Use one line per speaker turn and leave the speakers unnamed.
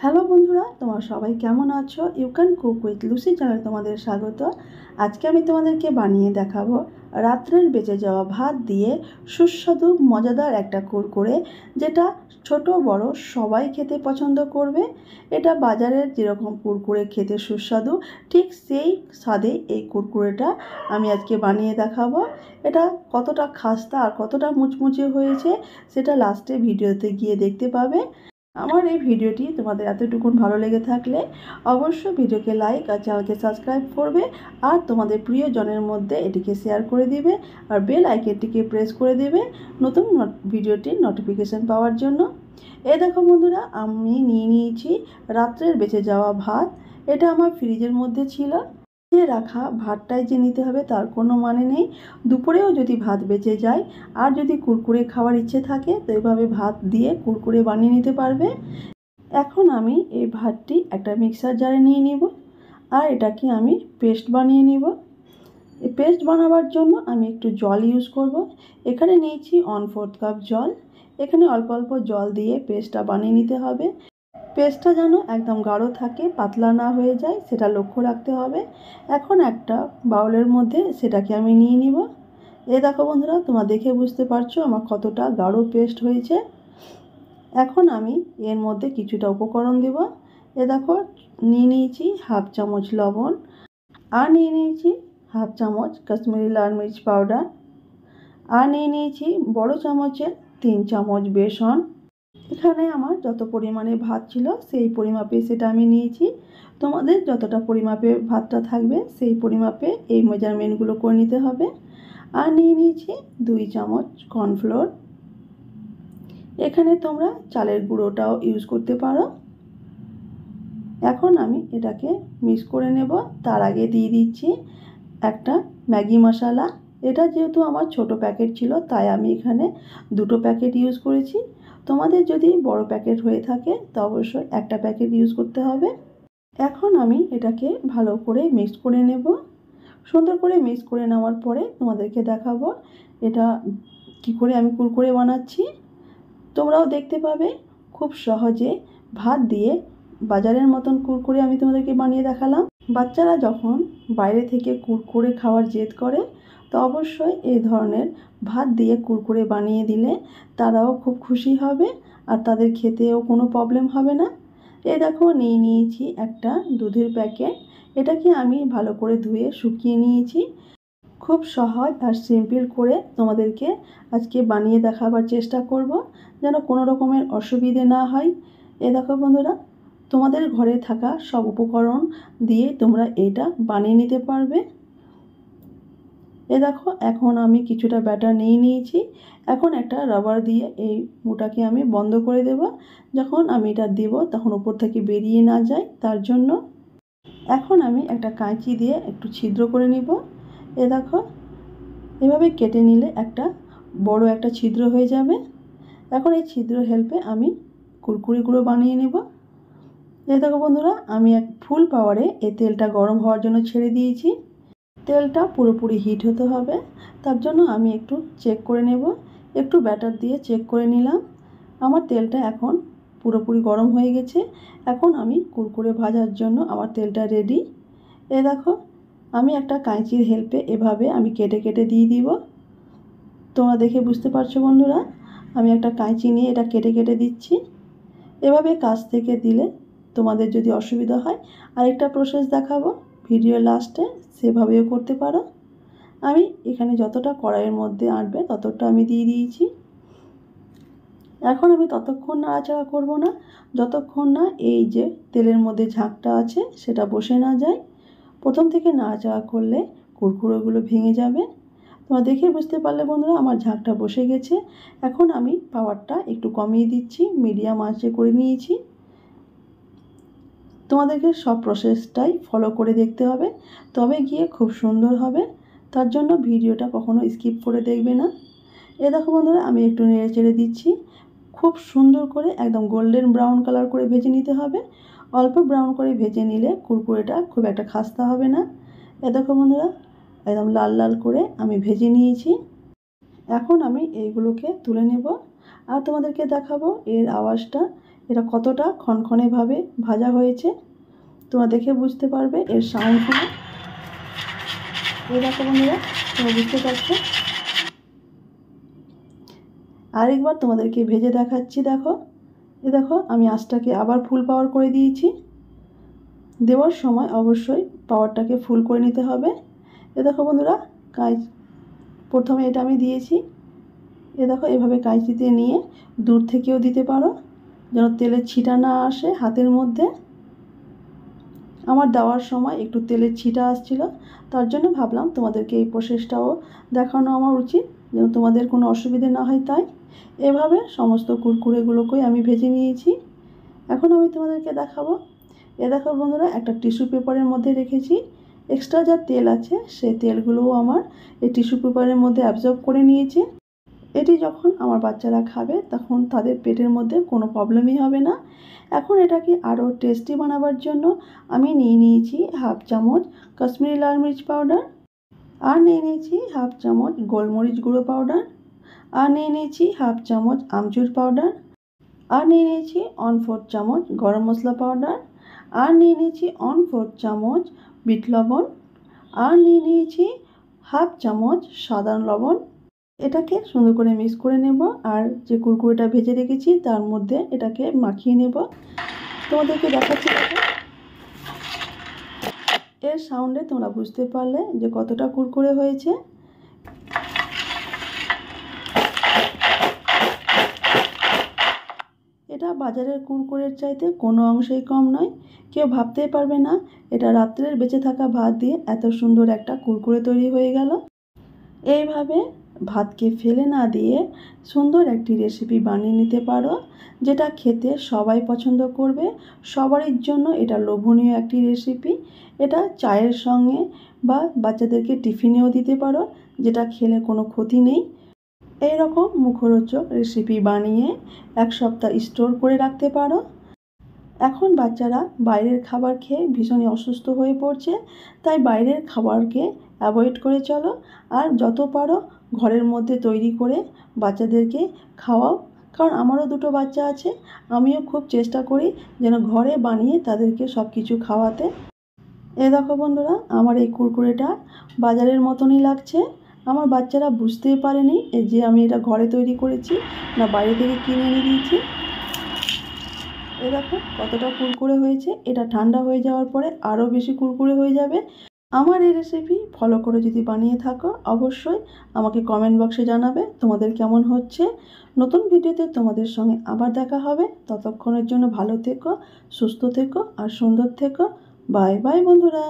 Hello বন্ধুরা, তোমরা সবাই কেমন আছো? You can cook with Lucy চ্যানেলে তোমাদের স্বাগত। আজকে আমি তোমাদেরকে বানিয়ে দেখাবো রাত্রের বেঁচে যাওয়া ভাত দিয়ে সুস্বাদু মজাদার একটা কুরকুরে, যেটা ছোট বড় সবাই খেতে পছন্দ করবে। এটা বাজারের যেরকম কুরকুরে খেতে সুস্বাদু, ঠিক সেই স্বাদে এই কুরকুরেটা আমি আজকে বানিয়ে দেখাবো। এটা কতটা খাস্তা আর কতটা মুচমুচে হয়েছে সেটা লাস্টে ভিডিওতে গিয়ে দেখতে পাবে। আমার এই ভিডিওটি তোমাদের এতটুকুন ভালো লেগে থাকলে অবশ্যই ভিডিওকে লাইক আর চ্যানেলকে সাবস্ক্রাইব করবে, আর তোমাদের প্রিয়জনের মধ্যে এটিকে শেয়ার করে দিবে, আর বেল আইকনটিকে প্রেস করে দেবে নতুন ভিডিওটির নোটিফিকেশান পাওয়ার জন্য। এই দেখো বন্ধুরা, আমি নিয়ে নিয়েছি রাত্রের বেঁচে যাওয়া ভাত। এটা আমার ফ্রিজের মধ্যে ছিল। রাখা ভাতটাই যে নিতে হবে তার কোনো মানে নেই। দুপুরেও যদি ভাত বেঁচে যায় আর যদি কুরকুরে খাওয়ার ইচ্ছে থাকে তো এভাবে ভাত দিয়ে কুরকুরে বানিয়ে নিতে পারবে। এখন আমি এই ভাতটি একটা মিক্সার জারে নিয়ে নিব, আর এটাকে আমি পেস্ট বানিয়ে নিব। এই পেস্ট বানাবার জন্য আমি একটু জল ইউজ করব। এখানে নিয়েছি 1/4 কাপ জল। এখানে অল্প অল্প জল দিয়ে পেস্টটা বানিয়ে নিতে হবে। পেস্টটা যেন একদম গাঢ় থাকে, পাতলা না হয়ে যায়, সেটা লক্ষ্য রাখতে হবে। এখন একটা বাউলের মধ্যে সেটাকে আমি নিয়ে নিব। দেখো বন্ধুরা, তোমরা দেখে বুঝতে পারছো আমার কতটা গাঢ় পেস্ট হয়েছে। এখন আমি এর মধ্যে কিছুটা উপকরণ দেব। দেখো, নিয়ে নিয়েছি 1/2 চামচ লবণ, আর নিয়ে নিয়েছি 1/2 চামচ কাশ্মীরি লাল মির্চ পাউডার, আর নিয়ে নিয়েছি বড় চামচের 3 চামচ বেসন। এখানে আমার যত পরিমাণে ভাত ছিল সেই পরিমাপে সেটা আমি নিয়েছি। তোমাদের যতটা পরিমাপে ভাতটা থাকবে সেই পরিমাপে এই মেজারমেন্টগুলো করে নিতে হবে। আর নিয়ে নিয়েছি 2 চামচ কর্নফ্লোর। এখানে তোমরা চালের গুঁড়োটাও ইউজ করতে পারো। এখন আমি এটাকে মিক্স করে নেব। তার আগে দিয়ে দিচ্ছি একটা ম্যাগি মশলা। এটা যেহেতু আমার ছোট প্যাকেট ছিল তাই আমি এখানে 2টো প্যাকেট ইউজ করেছি। তোমাদের যদি বড় প্যাকেট হয়ে থাকে তো অবশ্যই একটা প্যাকেট ইউজ করতে হবে। এখন আমি এটাকে ভালো করে মিক্স করে নেব। সুন্দর করে মিক্স করে নেওয়ার পরে তোমাদেরকে দেখাবো এটা কি করে আমি কুরকুরে বানাচ্ছি। তোমরাও দেখতে পাবে খুব সহজে ভাত দিয়ে বাজারের মতন কুরকুরে আমি তোমাদেরকে বানিয়ে দেখালাম। বাচ্চারা যখন বাইরে থেকে কুরকুরে খাওয়ার জেদ করে তো অবশ্যই এই ধরনের ভাত দিয়ে কুরকুরে বানিয়ে দিলে তারাও খুব খুশি হবে, আর তাদের খেতেও কোনো প্রবলেম হবে না। দেখো, নিয়ে নিয়েছি একটা দুধের প্যাকেট। এটাকে আমি ভালো করে ধুয়ে শুকিয়ে নিয়েছি। খুব সহজ আর সিম্পল করে তোমাদেরকে আজকে বানিয়ে দেখাবার চেষ্টা করব, যেন কোনো রকমের অসুবিধে না হয়। দেখো বন্ধুরা, তোমাদের ঘরে থাকা সব উপকরণ দিয়ে তোমরা এটা বানিয়ে নিতে পারবে। দেখো, এখন আমি কিছুটা ব্যাটার নিয়ে নিয়েছি। এখন একটা রাবার দিয়ে এই মুটাকে আমি বন্ধ করে দেব। যখন আমি এটা দেব তখন উপর থেকে বেরিয়ে না যায় তার জন্য। এখন আমি একটা কাঁচি দিয়ে একটু ছিদ্র করে নিব। দেখো, এভাবে কেটে নিলে একটা বড় একটা ছিদ্র হয়ে যাবে। এখন এই ছিদ্র হেল্পে আমি কুরকুরেগুলো বানিয়ে নেব। দেখো বন্ধুরা, আমি এক ফুল পাওয়ারে এই তেলটা গরম হওয়ার জন্য ছেড়ে দিয়েছি। তেলটা পুরোপুরি হিট হতে হবে, তার জন্য আমি একটু চেক করে নেব। একটু ব্যাটার দিয়ে চেক করে নিলাম। আমার তেলটা এখন পুরোপুরি গরম হয়ে গেছে। এখন আমি কুরকুরে ভাজার জন্য আমার তেলটা রেডি। দেখো, আমি একটা কাঁচির হেল্পে এভাবে আমি কেটে কেটে দিয়ে দিব। তোমরা দেখে বুঝতে পারছো বন্ধুরা, আমি একটা কাঁচি নিয়ে এটা কেটে কেটে দিচ্ছি। এভাবে কাছ থেকে দিলে তোমাদের যদি অসুবিধা হয় আরেকটা প্রসেস দেখাবো ভিডিও লাস্টে, সেভাবেও করতে পারো। আমি এখানে যতটা কড়াইয়ের মধ্যে আঁটবে ততটা আমি দিয়ে দিয়েছি। এখন আমি ততক্ষণ নাড়াচাড়া করব না যতক্ষণ না এই যে তেলের মধ্যে ঝাঁকটা আছে সেটা বসে না যায়। প্রথম থেকে নাড়াচাড়া করলে কুরকুরেগুলো ভেঙে যাবে। তোমরা দেখে বুঝতে পারলে বন্ধুরা আমার ঝাঁকটা বসে গেছে। এখন আমি পাওয়ারটা একটু কমিয়ে দিচ্ছি, মিডিয়াম আঁচে করে নিয়েছি। তোমাদেরকে সব প্রসেসটাই ফলো করে দেখতে হবে, তবে গিয়ে খুব সুন্দর হবে। তার জন্য ভিডিওটা কখনো স্কিপ করে দেখবে না। দেখো বন্ধুরা, আমি একটু নেড়ে চেড়ে দিচ্ছি। খুব সুন্দর করে একদম গোল্ডেন ব্রাউন কালার করে ভেজে নিতে হবে। অল্প ব্রাউন করে ভেজে নিলে কুরকুরেটা খুব একটা খাস্তা হবে না। দেখো বন্ধুরা, একদম লাল লাল করে আমি ভেজে নিয়েছি। এখন আমি এইগুলোকে তুলে নেব আর তোমাদেরকে দেখাবো এর আওয়াজটা। এটা কতটা খনখনেভাবে ভাজা হয়েছে তোমরা দেখে বুঝতে পারবে এর সাউন্ড শুনে। এই দেখো বন্ধুরা, তোমরা বুঝতে পারছো। আরেকবার তোমাদেরকে ভেজে দেখাচ্ছি। দেখো, দেখো আমি আঁচটাকে আবার ফুল পাওয়ার করে দিয়েছি। দেওয়ার সময় অবশ্যই পাওয়ারটাকে ফুল করে নিতে হবে। দেখো বন্ধুরা, প্রথমে এটা আমি দিয়েছি। দেখো এভাবে কাঁচিতে নিয়ে দূর থেকেও দিতে পারো, যেন তেলের ছিটা না আসে হাতের মধ্যে। আমার দেওয়ার সময় একটু তেলের ছিটা আসছিল, তার জন্য ভাবলাম তোমাদেরকে এই প্রসেসটাও দেখানো আমার উচিত, যেন তোমাদের কোনো অসুবিধে না হয়। তাই এভাবে সমস্ত কুরকুরেগুলোকেই আমি ভেজে নিয়েছি। এখন আমি তোমাদেরকে দেখাবো। দেখো বন্ধুরা, একটা টিস্যু পেপারের মধ্যে রেখেছি। এক্সট্রা যা তেল আছে সেই তেলগুলোও আমার এই টিস্যু পেপারের মধ্যে অ্যাবজর্ব করে নিয়েছে। এটি যখন আমার বাচ্চারা খাবে তখন তাদের পেটের মধ্যে কোনো প্রবলেমই হবে না। এখন এটাকে আরও টেস্টি বানাবার জন্য আমি নিয়ে নিয়েছি হাফ চামচ কাশ্মীরি লাল মির্চ পাউডার, আর নিয়ে নিয়েছি হাফ চামচ গোলমরিচ গুঁড়ো পাউডার, আর নিয়ে নিয়েছি হাফ চামচ আমচুর পাউডার, আর নিয়ে নিয়েছি 1/4 চামচ গরম মশলা পাউডার, আর নিয়ে নিয়েছি 1/4 চামচ বিট লবণ, আর নিয়ে নিয়েছি হাফ চামচ সাধারণ লবণ। এটাকে সুন্দর করে মিক্স করে নেব, আর যে কুরকুরেটা ভেজে রেখেছি তার মধ্যে এটাকে মাখিয়ে নেব। তোমাদেরকে দেখাচ্ছি। এর সাউন্ডে তোমরা বুঝতে পারলে যে কতটা কুরকুরে হয়েছে। এটা বাজারের কুরকুরের চাইতে কোনো অংশেই কম নয়। কেউ ভাবতেই পারবে না এটা রাত্রের বেঁচে থাকা ভাত দিয়ে এত সুন্দর একটা কুরকুরে তৈরি হয়ে গেল। এইভাবে ভাতকে ফেলে না দিয়ে সুন্দর একটি রেসিপি বানিয়ে নিতে পারো, যেটা খেতে সবাই পছন্দ করবে। সবারই জন্য এটা লোভনীয় একটি রেসিপি। এটা চায়ের সঙ্গে বা বাচ্চাদেরকে টিফিনেও দিতে পারো, যেটা খেলে কোনো ক্ষতি নেই। এই রকম মুখরোচক রেসিপি বানিয়ে 1 সপ্তাহ স্টোর করে রাখতে পারো। এখন বাচ্চারা বাইরের খাবার খেয়ে ভীষণই অসুস্থ হয়ে পড়ছে, তাই বাইরের খাবারকে অ্যাভয়েড করে চলো, আর যত পারো ঘরের মধ্যে তৈরি করে বাচ্চাদেরকে খাওয়াও। কারণ আমারও 2টো বাচ্চা আছে, আমিও খুব চেষ্টা করি যেন ঘরে বানিয়ে তাদেরকে সব কিছু খাওয়াতে। দেখো বন্ধুরা, আমার এই কুরকুরেটা বাজারের মতনই লাগছে। আমার বাচ্চারা বুঝতেই পারেনি যে আমি এটা ঘরে তৈরি করেছি না বাইরে থেকে কিনে এনে দিয়েছি। দেখো কতটা কুরকুরে হয়েছে। এটা ঠান্ডা হয়ে যাওয়ার পরে আরও বেশি কুরকুরে হয়ে যাবে। আমার এই রেসিপি ফলো করে যদি বানিয়ে থাকো অবশ্যই আমাকে কমেন্ট বক্সে জানাবে তোমাদের কেমন হচ্ছে। নতুন ভিডিওতে তোমাদের সঙ্গে আবার দেখা হবে। ততক্ষণের জন্য ভালো থেকো, সুস্থ থেকো আর সুন্দর থেকো। বাই বাই বন্ধুরা।